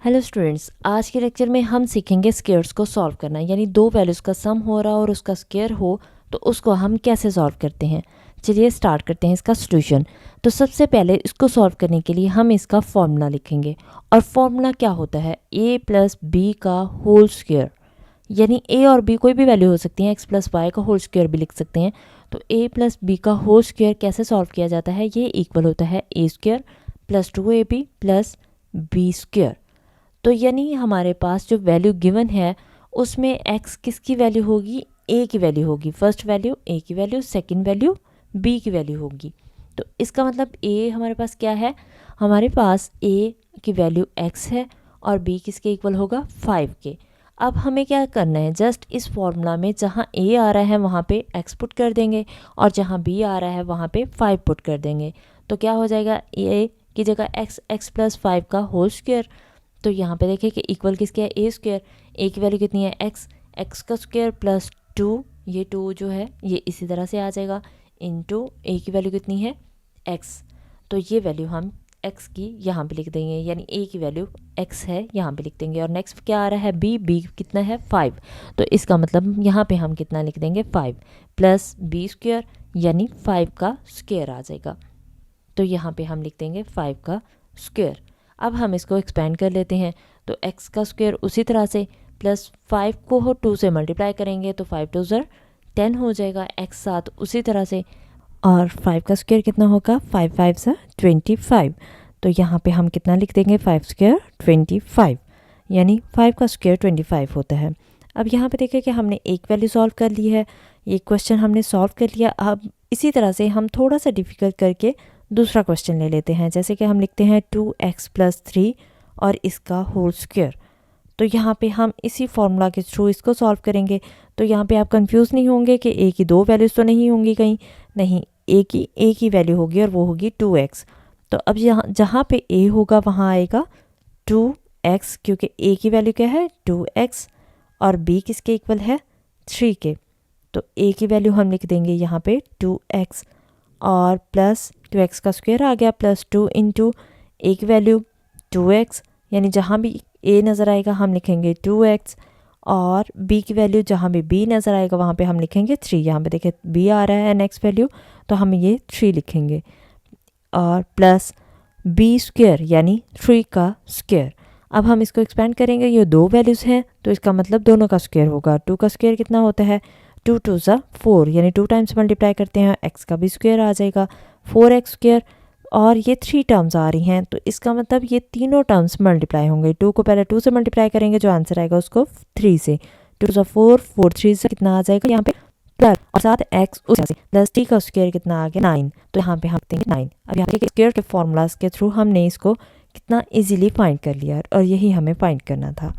Hello students, आज के lecture में हम सीखेंगे स्क्वेयर्स को सॉल्व करना। यानी दो वैल्यूज़ का सम हो रहा हो और उसका स्क्वेयर हो तो उसको हम कैसे सॉल्व करते हैं। चलिए स्टार्ट करते हैं इसका सॉल्यूशन। तो सबसे पहले इसको सॉल्व करने के लिए हम इसका फॉर्मूला लिखेंगे। और फॉर्मूला क्या होता है? a प्लस बी का होल स्क्वेयर। यानी a और b कोई भी वैल्यू हो सकती है, x प्लस वाई का होल स्क्वेयर भी लिख सकते हैं। तो a प्लस बी का होल स्क्वेयर कैसे सॉल्व किया जाता है? ये इक्वल होता है a square plus 2ab plus b square. तो यानी हमारे पास जो वैल्यू गिवन है उसमें x किसकी वैल्यू होगी? a की वैल्यू होगी। फर्स्ट वैल्यू a की वैल्यू, सेकंड वैल्यू b की वैल्यू होगी। तो इसका मतलब a हमारे पास क्या है? हमारे पास a की वैल्यू x है और b किसके इक्वल होगा? 5 के। अब हमें क्या करना है? जस्ट इस फॉर्मूला में जहाँ a आ रहा है वहाँ पे x पुट कर देंगे और जहाँ b आ रहा है वहाँ पे 5 पुट कर देंगे। तो क्या हो जाएगा? a की जगह x प्लस 5 का होल स्क्वेयर। तो यहाँ पे देखिए कि इक्वल किसके है? ए स्क्वेयर। ए की वैल्यू कितनी है? एक्स का स्क्वेयर प्लस 2, ये 2 जो है ये इसी तरह से आ जाएगा इनटू ए की वैल्यू कितनी है? एक्स। तो ये वैल्यू हम एक्स की यहाँ पे लिख देंगे, यानी ए की वैल्यू एक्स है यहाँ पे लिख देंगे। और नेक्स्ट क्या आ रहा है? बी कितना है? 5। तो इसका मतलब यहाँ पे हम कितना लिख देंगे? 5 प्लस बी स्क्वेयर, यानी 5 का स्क्वेयर आ जाएगा। तो यहाँ पे हम लिख देंगे 5 का स्क्वेयर। अब हम इसको एक्सपेंड कर लेते हैं। तो x का स्क्वायर उसी तरह से प्लस 5 को हो 2 से मल्टीप्लाई करेंगे तो 5 2 ज़र 10 हो जाएगा। x साथ उसी तरह से, और 5 का स्क्वायर कितना होगा? 5 5 ज़र 25। तो यहाँ पे हम कितना लिख देंगे? 5 स्क्वायर 25, यानी 5 का स्क्वायर 25 होता है। अब यहाँ पे देखिए कि हमने एक वैल्यू सॉल्व कर ली है, ये क्वेश्चन हमने सॉल्व कर लिया। अब इसी तरह से हम थोड़ा सा डिफ़िकल्ट करके दूसरा क्वेश्चन ले लेते हैं। जैसे कि हम लिखते हैं 2x प्लस 3 और इसका होल स्क्वायर। तो यहाँ पे हम इसी फॉर्मूला के थ्रू इसको सॉल्व करेंगे। तो यहाँ पे आप कंफ्यूज नहीं होंगे कि a की दो वैल्यूज़ तो नहीं होंगी कहीं, नहीं, a की वैल्यू होगी और वो होगी 2x। तो अब यहाँ जहाँ पे a होगा वहाँ आएगा 2x, क्योंकि a की वैल्यू क्या है? 2x और b किसके इक्वल है? 3 के। तो a की वैल्यू हम लिख देंगे यहाँ पे 2x और प्लस 2x का स्क्वायर आ गया प्लस 2 इंटू ए की वैल्यू 2x, यानी जहाँ भी a नज़र आएगा हम लिखेंगे 2x, और b की वैल्यू जहाँ भी b नज़र आएगा वहाँ पे हम लिखेंगे 3। यहाँ पे देखिए b आ रहा है नेक्स्ट वैल्यू, तो हम ये 3 लिखेंगे और प्लस b स्क्वायर यानी 3 का स्क्वायर। अब हम इसको एक्सपेंड करेंगे, ये दो वैल्यूज़ हैं तो इसका मतलब दोनों का स्क्वायर होगा। 2 का स्क्वायर कितना होता है? 2 2 ज़ा 4, यानी 2 टाइम्स मल्टीप्लाई करते हैं x का भी स्क्वायर आ जाएगा 4x स्क्वायर, और ये 3 टर्म्स आ रही हैं तो इसका मतलब ये तीनों टर्म्स मल्टीप्लाई होंगे। 2 को पहले 2 से मल्टीप्लाई करेंगे, जो आंसर आएगा उसको 3 से। 2 ज़ा 4, 4 3 से कितना आ जाएगा यहाँ पे? प्लस और साथ x उस से प्लस 3 का स्क्वायर कितना आ गया? 9। तो यहाँ पे हम देंगे 9। अब यहाँ पे स्क्वायर के फॉर्मूलाज के थ्रू हमने इसको कितना इजीली फाइंड कर लिया और यही हमें फाइंड करना था।